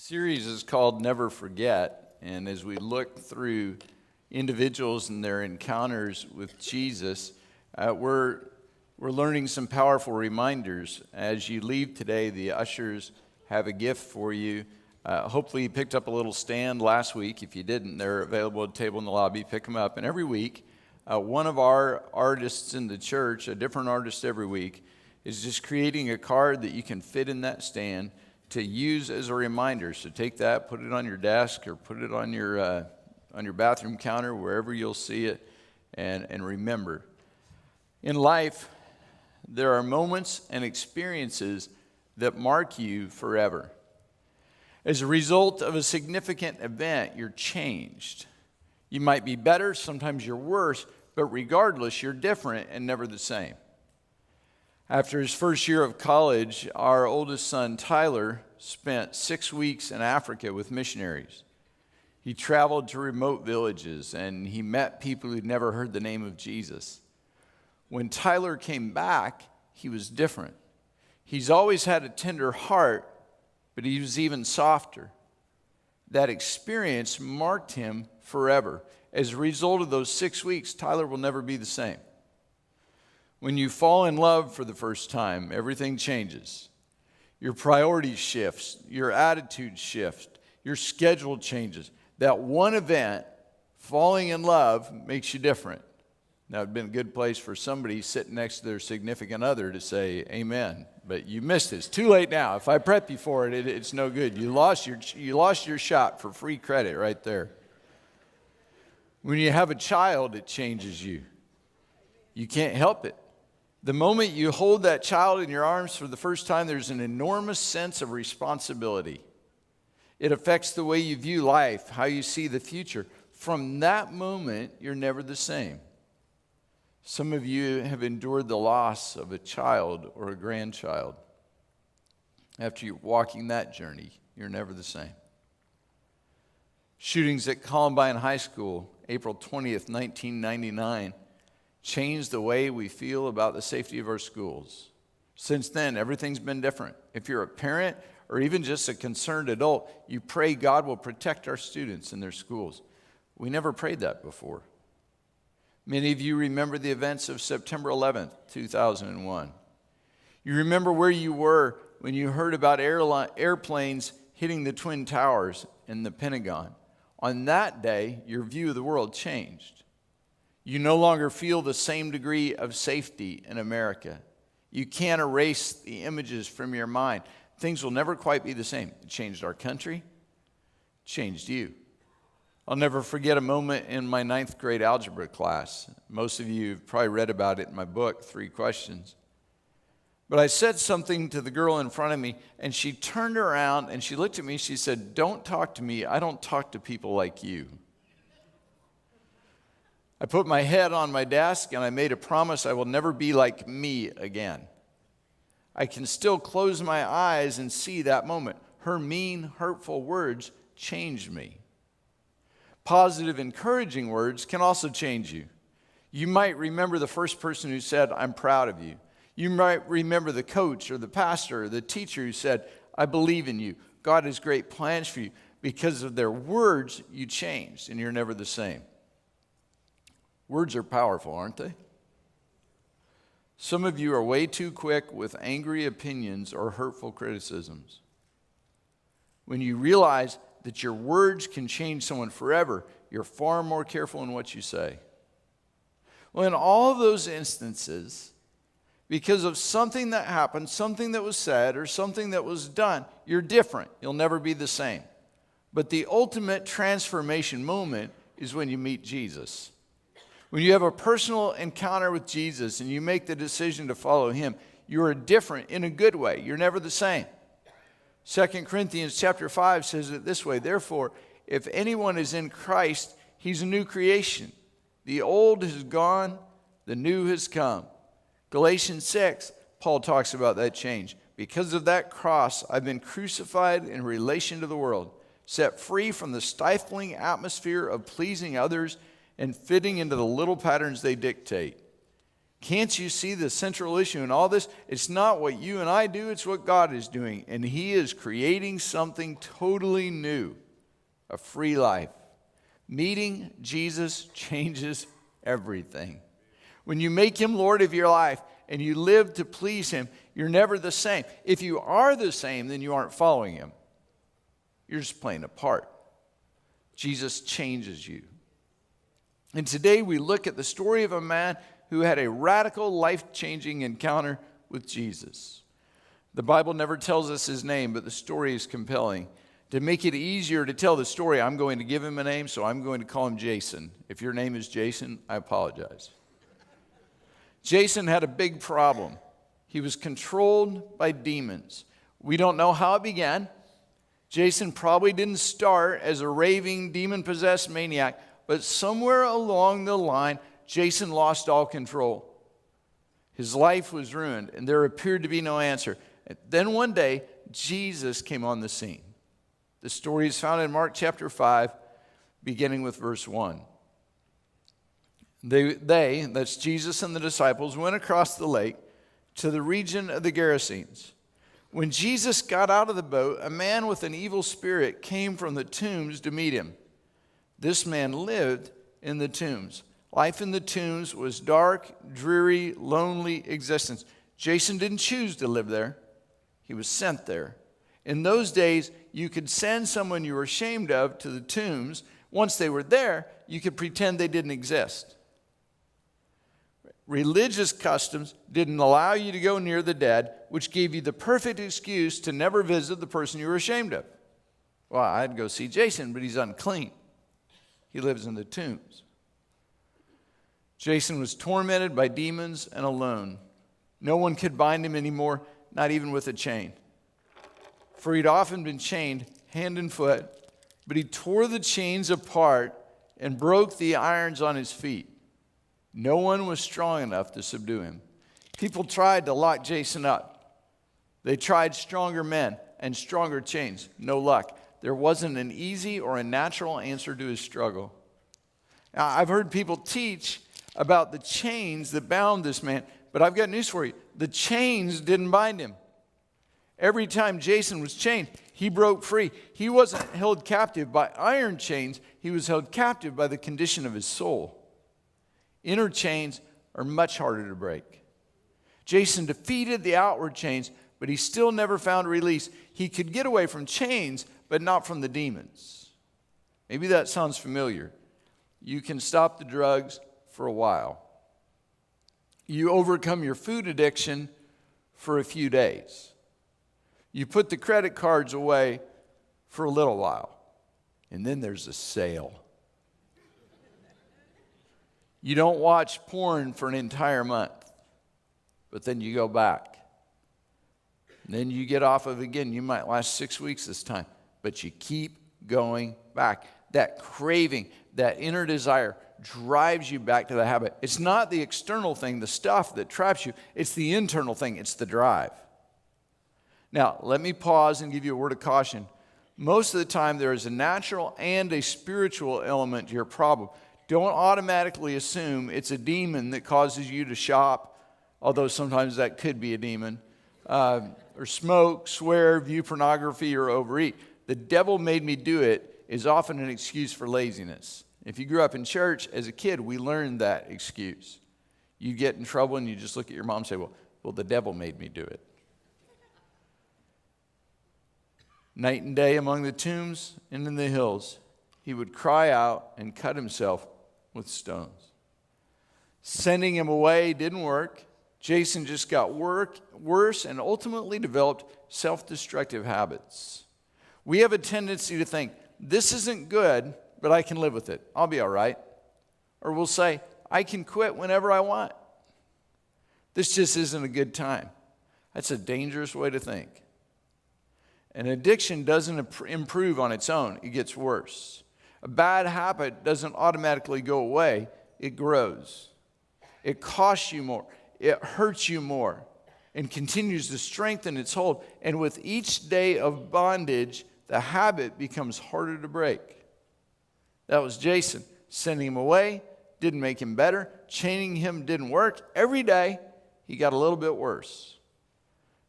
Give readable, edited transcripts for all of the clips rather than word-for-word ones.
Series is called Never Forget, and as we look through individuals and their encounters with Jesus, we're learning some powerful reminders. As you leave today, the ushers have a gift for you. Hopefully you picked up a little stand last week. If you didn't, they're available at a table in the lobby. Pick them up. And every week, one of our artists in the church, a different artist every week, is just creating a card that you can fit in that stand to use as a reminder. So take that, put it on your desk, or put it on your bathroom counter, wherever you'll see it, and remember. In life, there are moments and experiences that mark you forever. As a result of a significant event, you're changed. You might be better, sometimes you're worse, but regardless, you're different and never the same. After his first year of college, our oldest son, Tyler, spent 6 weeks in Africa with missionaries. He traveled to remote villages, and he met people who'd never heard the name of Jesus. When Tyler came back, he was different. He's always had a tender heart, but he was even softer. That experience marked him forever. As a result of those 6 weeks, Tyler will never be the same. When you fall in love for the first time, everything changes. Your priorities shifts, your attitude shifts, your schedule changes. That one event, falling in love, makes you different. That would have been a good place for somebody sitting next to their significant other to say amen. But you missed it. It's too late now. If I prep you for it, it's no good. You lost your shot for free credit right there. When you have a child, it changes you. You can't help it. The moment you hold that child in your arms for the first time, there's an enormous sense of responsibility. It affects the way you view life, how you see the future. From that moment, you're never the same. Some of you have endured the loss of a child or a grandchild. After you're walking that journey, you're never the same. Shootings at Columbine High School, April 20th, 1999, changed the way we feel about the safety of our schools. Since then, everything's been different. If you're a parent or even just a concerned adult, you pray God will protect our students in their schools. We never prayed that before. Many of you remember the events of September 11th, 2001. You remember where you were when you heard about airplanes hitting the Twin Towers in the Pentagon. On that day, your view of the world changed. You no longer feel the same degree of safety in America. You can't erase the images from your mind. Things will never quite be the same. It changed our country, changed you. I'll never forget a moment in my 9th grade algebra class. Most of you have probably read about it in my book, 3 Questions. But I said something to the girl in front of me, and she turned around and she looked at me. She said, "Don't talk to me. I don't talk to people like you." I put my head on my desk and I made a promise I will never be like me again. I can still close my eyes and see that moment. Her mean, hurtful words changed me. Positive, encouraging words can also change you. You might remember the first person who said, "I'm proud of you." You might remember the coach or the pastor or the teacher who said, "I believe in you. God has great plans for you." Because of their words, you changed and you're never the same. Words are powerful, aren't they? Some of you are way too quick with angry opinions or hurtful criticisms. When you realize that your words can change someone forever, you're far more careful in what you say. Well, in all of those instances, because of something that happened, something that was said, or something that was done, you're different. You'll never be the same. But the ultimate transformation moment is when you meet Jesus. When you have a personal encounter with Jesus and you make the decision to follow him, you are different in a good way. You're never the same. 2 Corinthians chapter 5 says it this way: "Therefore, if anyone is in Christ, he's a new creation. The old has gone, the new has come." Galatians 6, Paul talks about that change. "Because of that cross, I've been crucified in relation to the world, set free from the stifling atmosphere of pleasing others and fitting into the little patterns they dictate. Can't you see the central issue in all this? It's not what you and I do, it's what God is doing. And He is creating something totally new, a free life. Meeting Jesus changes everything. When you make Him Lord of your life and you live to please Him, you're never the same. If you are the same, then you aren't following Him. You're just playing a part. Jesus changes you. And today we look at the story of a man who had a radical, life-changing encounter with Jesus. The Bible never tells us his name, but the story is compelling. To make it easier to tell the story, I'm going to give him a name, so I'm going to call him Jason. If your name is Jason, I apologize. Jason had a big problem. He was controlled by demons. We don't know how it began. Jason probably didn't start as a raving, demon-possessed maniac, but somewhere along the line, Jason lost all control. His life was ruined, and there appeared to be no answer. Then one day, Jesus came on the scene. The story is found in Mark chapter 5, beginning with verse 1. They, that's Jesus and the disciples, went across the lake to the region of the Gerasenes. When Jesus got out of the boat, a man with an evil spirit came from the tombs to meet him. This man lived in the tombs. Life in the tombs was dark, dreary, lonely existence. Jason didn't choose to live there. He was sent there. In those days, you could send someone you were ashamed of to the tombs. Once they were there, you could pretend they didn't exist. Religious customs didn't allow you to go near the dead, which gave you the perfect excuse to never visit the person you were ashamed of. Well, I'd go see Jason, but he's unclean. He lives in the tombs. Jason was tormented by demons and alone. No one could bind him anymore, not even with a chain. For he'd often been chained hand and foot, but he tore the chains apart and broke the irons on his feet. No one was strong enough to subdue him. People tried to lock Jason up. They tried stronger men and stronger chains. No luck. There wasn't an easy or a natural answer to his struggle. Now, I've heard people teach about the chains that bound this man, but I've got news for you. The chains didn't bind him. Every time Jason was chained, he broke free. He wasn't held captive by iron chains. He was held captive by the condition of his soul. Inner chains are much harder to break. Jason defeated the outward chains, but he still never found release. He could get away from chains, but not from the demons. Maybe that sounds familiar. You can stop the drugs for a while. You overcome your food addiction for a few days. You put the credit cards away for a little while. And then there's a sale. You don't watch porn for an entire month, but then you go back. And then you get off of it again. You might last 6 weeks this time, but you keep going back. That craving, that inner desire drives you back to the habit. It's not the external thing, the stuff that traps you. It's the internal thing. It's the drive. Now, let me pause and give you a word of caution. Most of the time, there is a natural and a spiritual element to your problem. Don't automatically assume it's a demon that causes you to shop, although sometimes that could be a demon, or smoke, swear, view pornography, or overeat. The devil made me do it is often an excuse for laziness. If you grew up in church as a kid, we learned that excuse. You get in trouble and you just look at your mom and say, well, the devil made me do it. Night and day among the tombs and in the hills, he would cry out and cut himself with stones. Sending him away didn't work. Jason just got worse and ultimately developed self-destructive habits. We have a tendency to think, this isn't good, but I can live with it. I'll be all right. Or we'll say, I can quit whenever I want. This just isn't a good time. That's a dangerous way to think. An addiction doesn't improve on its own. It gets worse. A bad habit doesn't automatically go away. It grows. It costs you more. It hurts you more and continues to strengthen its hold. And with each day of bondage, the habit becomes harder to break. That was Jason. Sending him away didn't make him better. Chaining him didn't work. Every day, he got a little bit worse.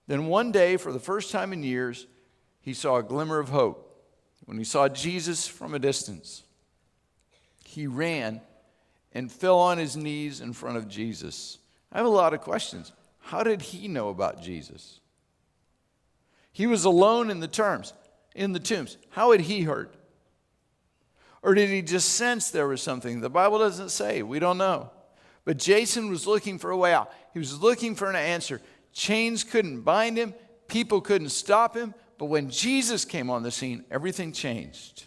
Then one day, for the first time in years, he saw a glimmer of hope. When he saw Jesus from a distance, he ran and fell on his knees in front of Jesus. I have a lot of questions. How did he know about Jesus? He was alone in the tombs. How had he heard? Or did he just sense there was something? The Bible doesn't say. We don't know. But Jason was looking for a way out. He was looking for an answer. Chains couldn't bind him. People couldn't stop him. But when Jesus came on the scene, everything changed.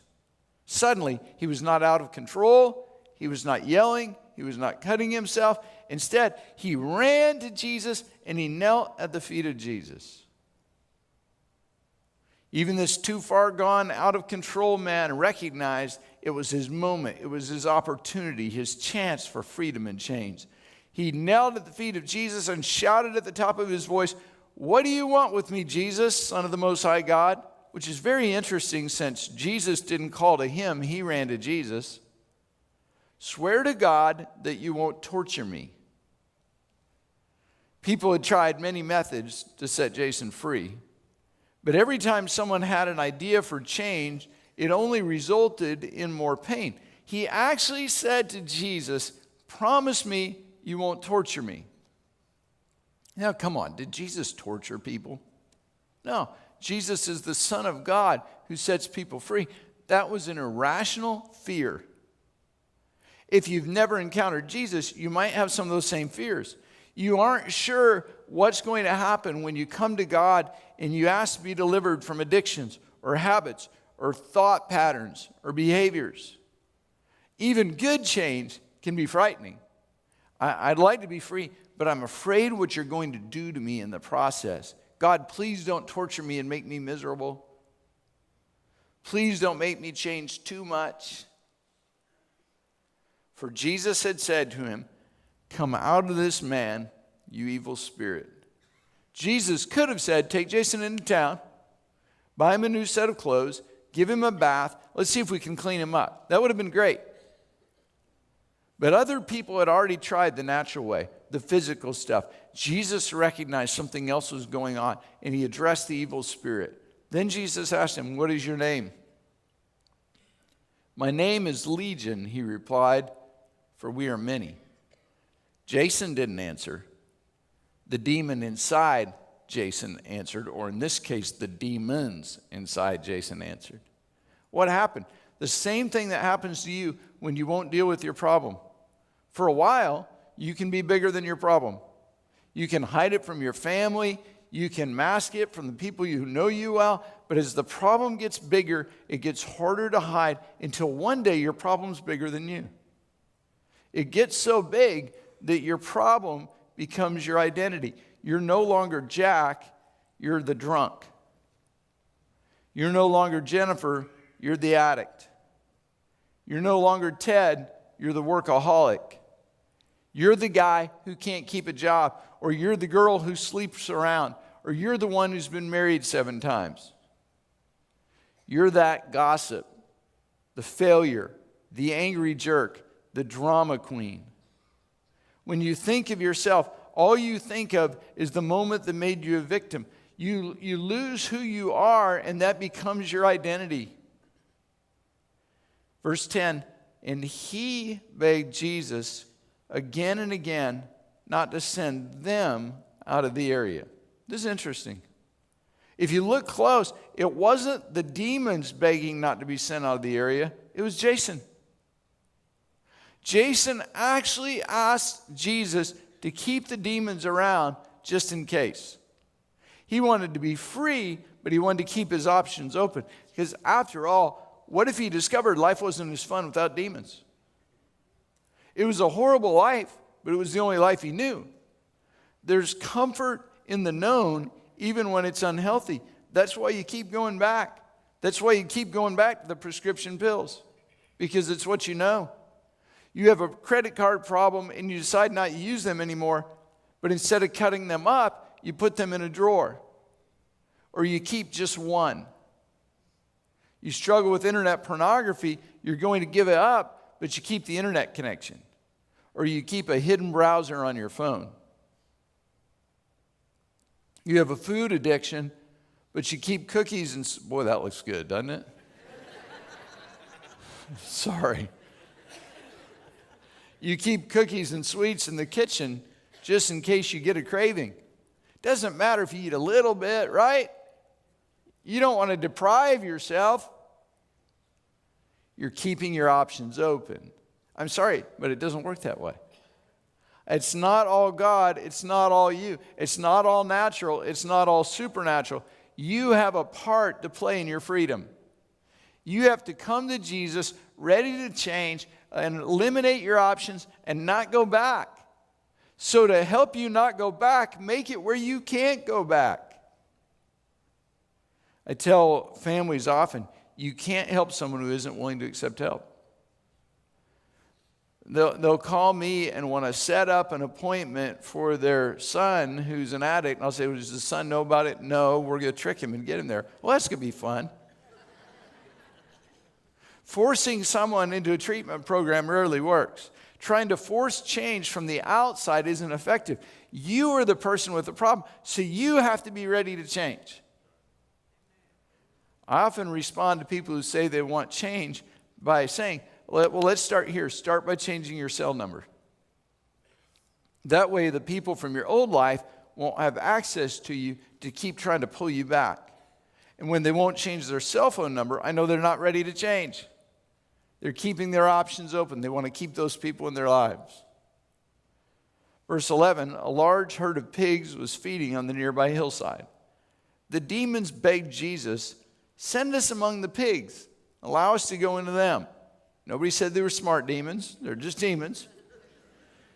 Suddenly, he was not out of control. He was not yelling. He was not cutting himself. Instead, he ran to Jesus and he knelt at the feet of Jesus. Even this too far gone, out of control man recognized it was his moment. It was his opportunity, his chance for freedom and change. He knelt at the feet of Jesus and shouted at the top of his voice, "What do you want with me, Jesus, Son of the Most High God?" Which is very interesting since Jesus didn't call to him, he ran to Jesus. "Swear to God that you won't torture me." People had tried many methods to set Jason free. But every time someone had an idea for change, it only resulted in more pain. He actually said to Jesus, "Promise me you won't torture me." Now, come on, did Jesus torture people? No, Jesus is the Son of God who sets people free. That was an irrational fear. If you've never encountered Jesus, you might have some of those same fears. You aren't sure what's going to happen when you come to God and you ask to be delivered from addictions or habits or thought patterns or behaviors. Even good change can be frightening. I'd like to be free, but I'm afraid what you're going to do to me in the process. God, please don't torture me and make me miserable. Please don't make me change too much. For Jesus had said to him, "Come out of this man, you evil spirit." Jesus could have said, "Take Jason into town, buy him a new set of clothes, give him a bath, let's see if we can clean him up." That would have been great. But other people had already tried the natural way, the physical stuff. Jesus recognized something else was going on, and he addressed the evil spirit. Then Jesus asked him, "What is your name?" "My name is Legion," he replied, "for we are many." Jason didn't answer. The demon inside Jason answered, or in this case, the demons inside Jason answered. What happened? The same thing that happens to you when you won't deal with your problem. For a while, you can be bigger than your problem. You can hide it from your family. You can mask it from the people who know you well. But as the problem gets bigger, it gets harder to hide until one day your problem's bigger than you. It gets so big that your problem becomes your identity. You're no longer Jack, you're the drunk. You're no longer Jennifer, you're the addict. You're no longer Ted, you're the workaholic. You're the guy who can't keep a job, or you're the girl who sleeps around, or you're the one who's been married 7 times. You're that gossip, the failure, the angry jerk, the drama queen. When you think of yourself, all you think of is the moment that made you a victim. You lose who you are, and that becomes your identity. Verse 10, and he begged Jesus again and again not to send them out of the area. This is interesting. If you look close, it wasn't the demons begging not to be sent out of the area. It was Jason. Jason actually asked Jesus to keep the demons around just in case. He wanted to be free, but he wanted to keep his options open. Because after all, what if he discovered life wasn't as fun without demons? It was a horrible life, but it was the only life he knew. There's comfort in the known, even when it's unhealthy. That's why you keep going back. That's why you keep going back to the prescription pills, because it's what you know. You have a credit card problem and you decide not to use them anymore, but instead of cutting them up, you put them in a drawer, or you keep just one. You struggle with internet pornography, you're going to give it up, but you keep the internet connection. or you keep a hidden browser on your phone. You have a food addiction, but you keep cookies and... Boy, that looks good, doesn't it? Sorry. You keep cookies and sweets in the kitchen just in case you get a craving. Doesn't matter if you eat a little bit, right? You don't want to deprive yourself. You're keeping your options open. I'm sorry, but it doesn't work that way. It's not all God. It's not all you. It's not all natural. It's not all supernatural. You have a part to play in your freedom. You have to come to Jesus ready to change and eliminate your options and not go back. So to help you not go back, make it where you can't go back. I tell families often, you can't help someone who isn't willing to accept help. They'll call me and want to set up an appointment for their son who's an addict. And I'll say, well, does the son know about it? No, we're going to trick him and get him there. Well, that's going to be fun. Forcing someone into a treatment program rarely works. Trying to force change from the outside isn't effective. You are the person with the problem, so you have to be ready to change. I often respond to people who say they want change by saying, well, let's start here. Start by changing your cell number. That way, the people from your old life won't have access to you to keep trying to pull you back. And when they won't change their cell phone number, I know they're not ready to change. They're keeping their options open. They want to keep those people in their lives. Verse 11, a large herd of pigs was feeding on the nearby hillside. The demons begged Jesus, send us among the pigs. Allow us to go into them. Nobody said they were smart demons. They're just demons.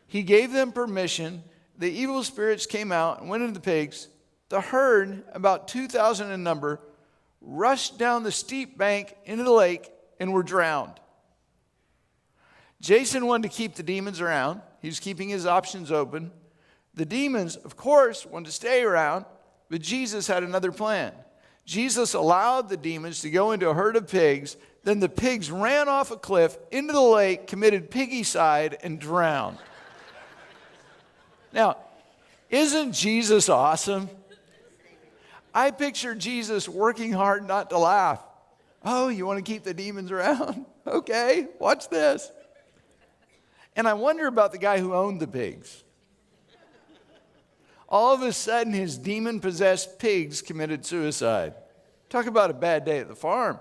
He gave them permission. The evil spirits came out and went into the pigs. The herd, about 2,000 in number, rushed down the steep bank into the lake and were drowned. Jason wanted to keep the demons around. He was keeping his options open. The demons, of course, wanted to stay around, but Jesus had another plan. Jesus allowed the demons to go into a herd of pigs. Then the pigs ran off a cliff into the lake, committed piggycide, and drowned. Now, isn't Jesus awesome? I picture Jesus working hard not to laugh. Oh, you want to keep the demons around? Okay, watch this. And I wonder about the guy who owned the pigs. All of a sudden, his demon-possessed pigs committed suicide. Talk about a bad day at the farm.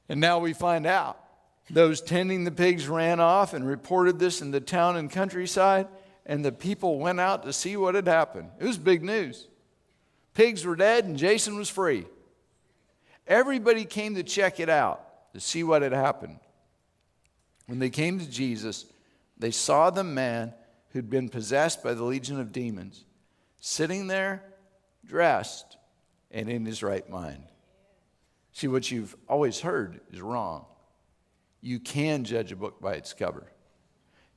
And now we find out. Those tending the pigs ran off and reported this in the town and countryside, and the people went out to see what had happened. It was big news. Pigs were dead and Jason was free. Everybody came to check it out, to see what had happened. When they came to Jesus, they saw the man who'd been possessed by the legion of demons, sitting there, dressed, and in his right mind. See, what you've always heard is wrong. You can judge a book by its cover.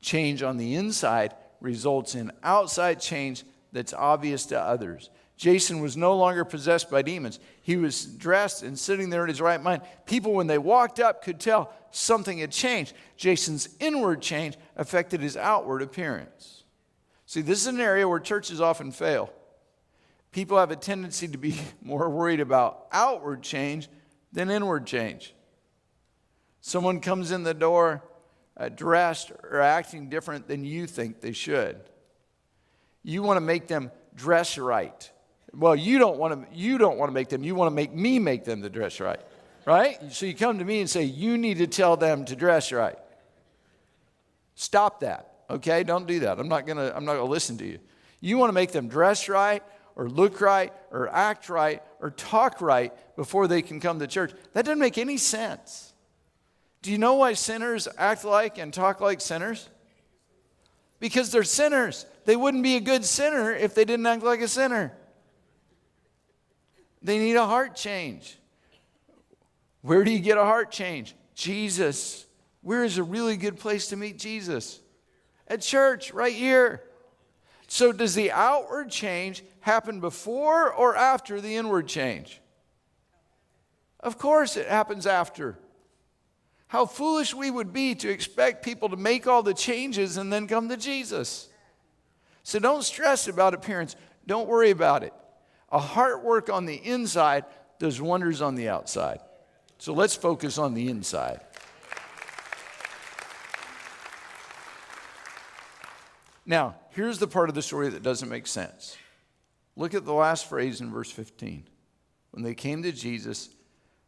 Change on the inside results in outside change that's obvious to others. Jason was no longer possessed by demons. He was dressed and sitting there in his right mind. People, when they walked up, could tell something had changed. Jason's inward change affected his outward appearance. See, this is an area where churches often fail. People have a tendency to be more worried about outward change than inward change. Someone comes in the door dressed or acting different than you think they should. You want to make them dress right. Well, you don't want to make them. You want to make me make them to dress right. Right? So you come to me and say, you need to tell them to dress right. Stop that. Okay? Don't do that. I'm not gonna listen to you. You want to make them dress right or look right or act right or talk right before they can come to church. That doesn't make any sense. Do you know why sinners act like and talk like sinners? Because they're sinners. They wouldn't be a good sinner if they didn't act like a sinner. They need a heart change. Where do you get a heart change? Jesus. Where is a really good place to meet Jesus? At church, right here. So does the outward change happen before or after the inward change? Of course it happens after. How foolish we would be to expect people to make all the changes and then come to Jesus. So don't stress about appearance. Don't worry about it. A heart work on the inside does wonders on the outside. So let's focus on the inside. Now, here's the part of the story that doesn't make sense. Look at the last phrase in verse 15. When they came to Jesus,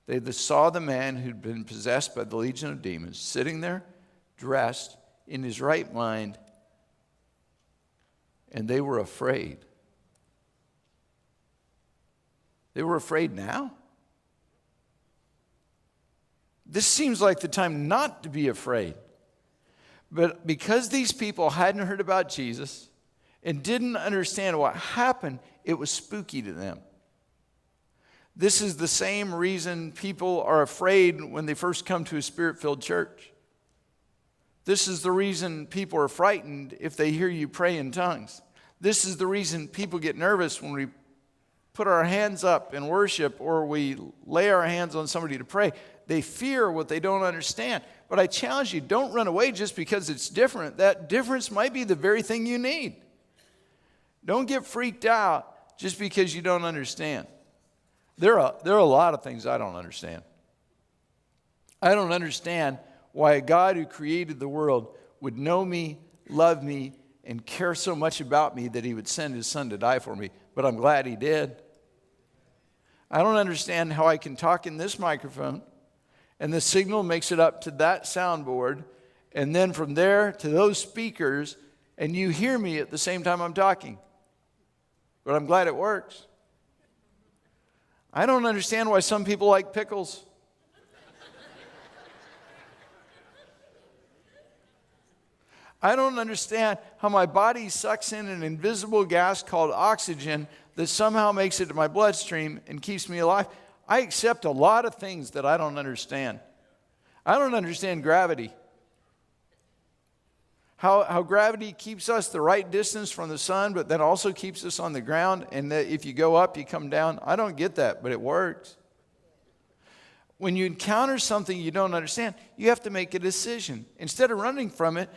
they saw the man who'd been possessed by the legion of demons sitting there, dressed, in his right mind, and they were afraid. They were afraid now? This seems like the time not to be afraid. But because these people hadn't heard about Jesus and didn't understand what happened, it was spooky to them. This is the same reason people are afraid when they first come to a Spirit-filled church. This is the reason people are frightened if they hear you pray in tongues. This is the reason people get nervous when we put our hands up in worship or we lay our hands on somebody to pray. They fear what they don't understand. But I challenge you, don't run away just because it's different. That difference might be the very thing you need. Don't get freaked out just because you don't understand. There are a lot of things I don't understand. I don't understand why a God who created the world would know me, love me, and care so much about me that he would send his son to die for me. But I'm glad he did. I don't understand how I can talk in this microphone and the signal makes it up to that soundboard, and then from there to those speakers, and you hear me at the same time I'm talking. But I'm glad it works. I don't understand why some people like pickles. I don't understand how my body sucks in an invisible gas called oxygen that somehow makes it to my bloodstream and keeps me alive. I accept a lot of things that I don't understand. I don't understand gravity. How gravity keeps us the right distance from the sun, but then also keeps us on the ground, and that if you go up, you come down. I don't get that, but it works. When you encounter something you don't understand, you have to make a decision. Instead of running from it,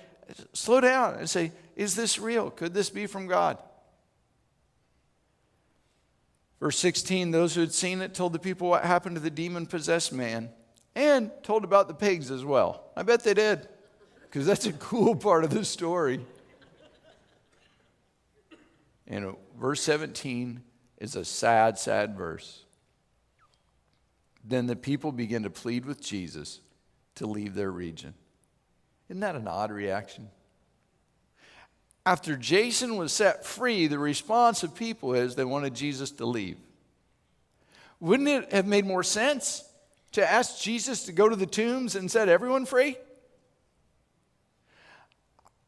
slow down and say, is this real? Could this be from God? Verse 16, those who had seen it told the people what happened to the demon-possessed man and told about the pigs as well. I bet they did, because that's a cool part of the story. And verse 17 is a sad, sad verse. Then the people begin to plead with Jesus to leave their region. Isn't that an odd reaction? After Jason was set free, the response of people is they wanted Jesus to leave. Wouldn't it have made more sense to ask Jesus to go to the tombs and set everyone free?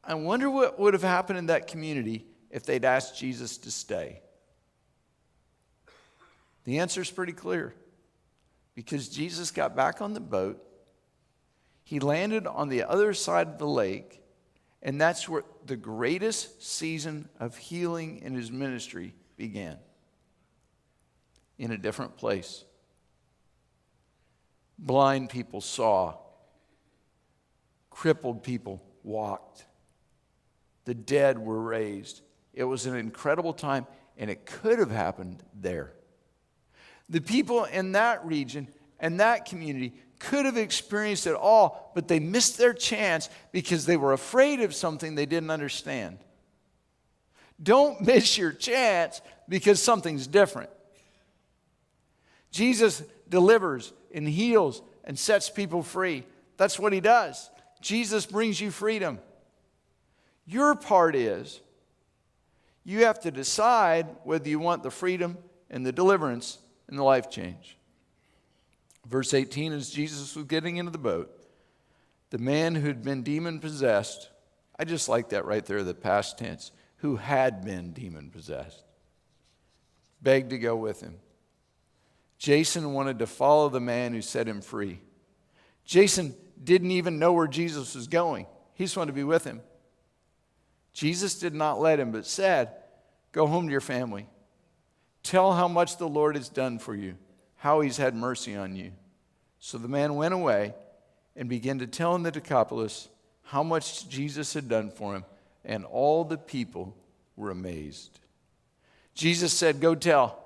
I wonder what would have happened in that community if they'd asked Jesus to stay. The answer is pretty clear. Because Jesus got back on the boat, he landed on the other side of the lake, and that's where the greatest season of healing in his ministry began. In a different place. Blind people saw. Crippled people walked. The dead were raised. It was an incredible time, and it could have happened there. The people in that region and that community could have experienced it all, but they missed their chance because they were afraid of something they didn't understand. Don't miss your chance because something's different. Jesus delivers and heals and sets people free. That's what he does. Jesus brings you freedom. Your part is you have to decide whether you want the freedom and the deliverance and the life change. Verse 18, as Jesus was getting into the boat, the man who had been demon-possessed, I just like that right there, the past tense, who had been demon-possessed, begged to go with him. Jason wanted to follow the man who set him free. Jason didn't even know where Jesus was going. He just wanted to be with him. Jesus did not let him, but said, go home to your family. Tell how much the Lord has done for you, how he's had mercy on you. So the man went away and began to tell in the Decapolis how much Jesus had done for him, and all the people were amazed. Jesus said, "Go tell.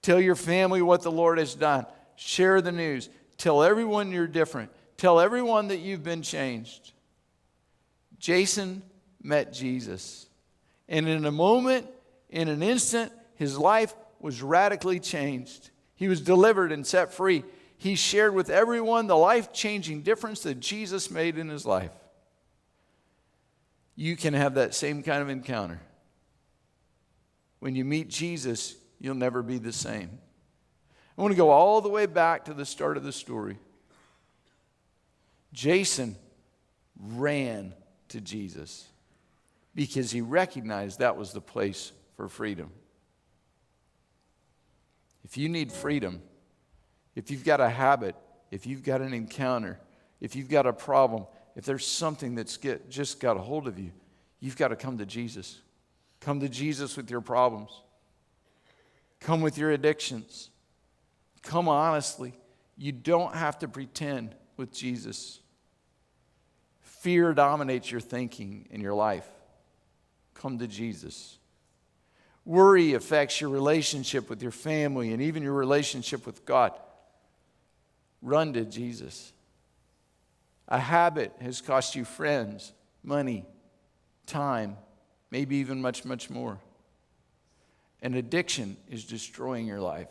Tell your family what the Lord has done. Share the news. Tell everyone you're different. Tell everyone that you've been changed." Jason met Jesus. And in a moment, in an instant, his life was radically changed. He was delivered and set free. He shared with everyone the life-changing difference that Jesus made in his life. You can have that same kind of encounter. When you meet Jesus, you'll never be the same. I want to go all the way back to the start of the story. Jason ran to Jesus because he recognized that was the place for freedom. If you need freedom, if you've got a habit, if you've got an encounter, if you've got a problem, if there's something that's just got a hold of you, you've got to come to Jesus. Come to Jesus with your problems. Come with your addictions. Come honestly. You don't have to pretend with Jesus. Fear dominates your thinking in your life. Come to Jesus. Worry affects your relationship with your family and even your relationship with God. Run to Jesus. A habit has cost you friends, money, time, maybe even much, much more. An addiction is destroying your life.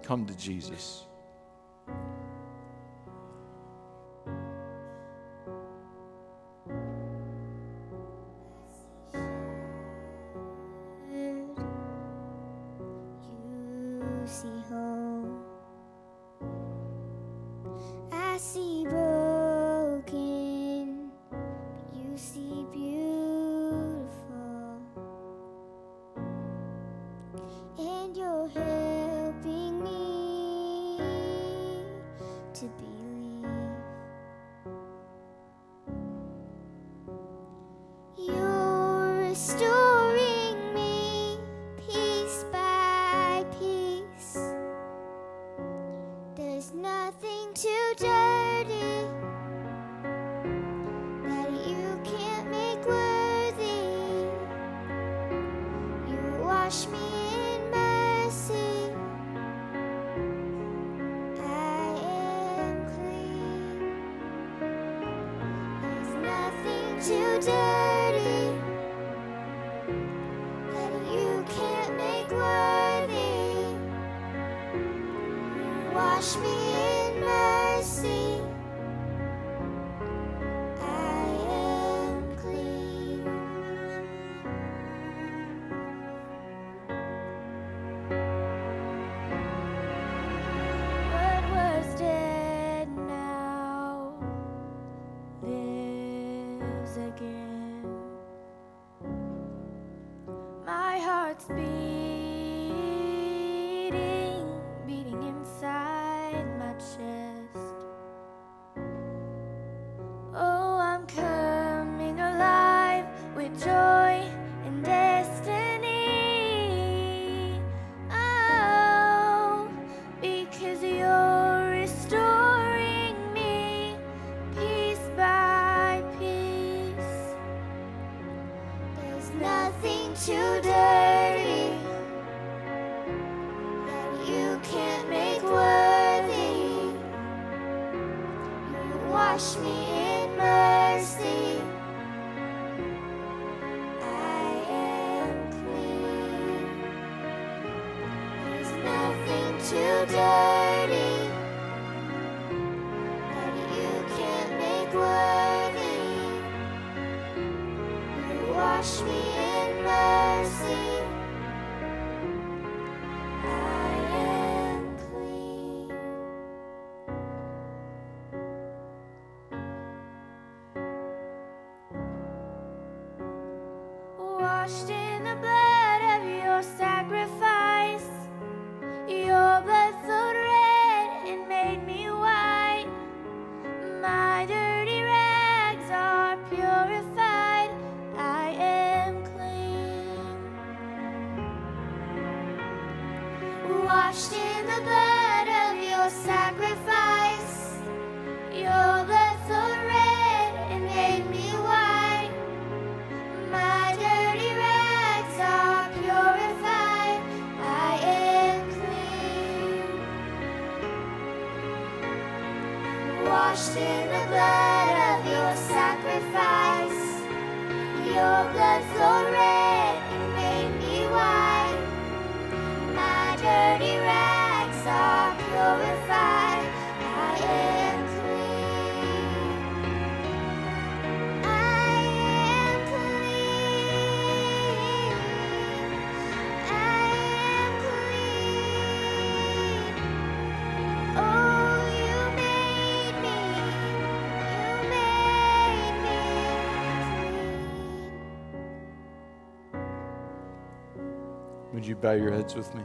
Come to Jesus. You see home. I see broken, but you see beautiful, and you're helping me to believe. You're restoring me piece by piece. There's nothing too dirty that you can't make worthy. You wash me in mercy. I am clean. There's nothing too dirty that you can't make worthy. Wash me in mercy. I am clean. What was dead now lives again. My heart's beating inside my chest. Oh, I'm coming alive with joy and destiny. Oh, because you're restoring me piece by piece. There's nothing too dirty that you can't make worthy. You wash me in mercy. I am clean. There's nothing too dirty that you can't make worthy. You wash me in mercy. I am clean. Washed in the blood of your sacrifice. Your blood flowed red and made me white. My dirty rags are purified. I am clean. Washed in the blood of your sacrifice. washed in the blood of your sacrifice. Your blood flowed red and made me white. My dirty rags are purified. I am clean. I am clean. I am clean. Oh, you made me clean. Would you bow your heads with me?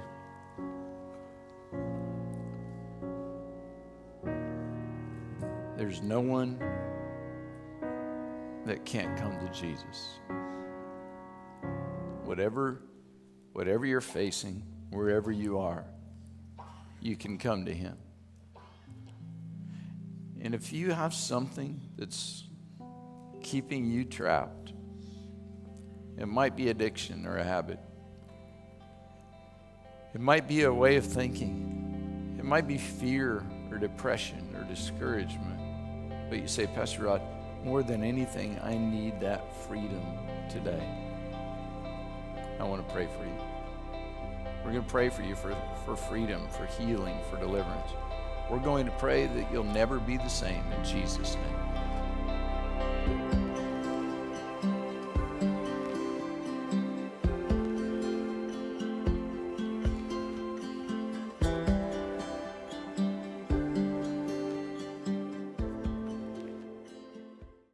There's no one that can't come to Jesus. Whatever you're facing, wherever you are, you can come to him. And if you have something that's keeping you trapped, it might be addiction or a habit. It might be a way of thinking. It might be fear or depression or discouragement. But you say, Pastor Rod, more than anything, I need that freedom today. I want to pray for you. We're going to pray for you for freedom, for healing, for deliverance. We're going to pray that you'll never be the same in Jesus' name.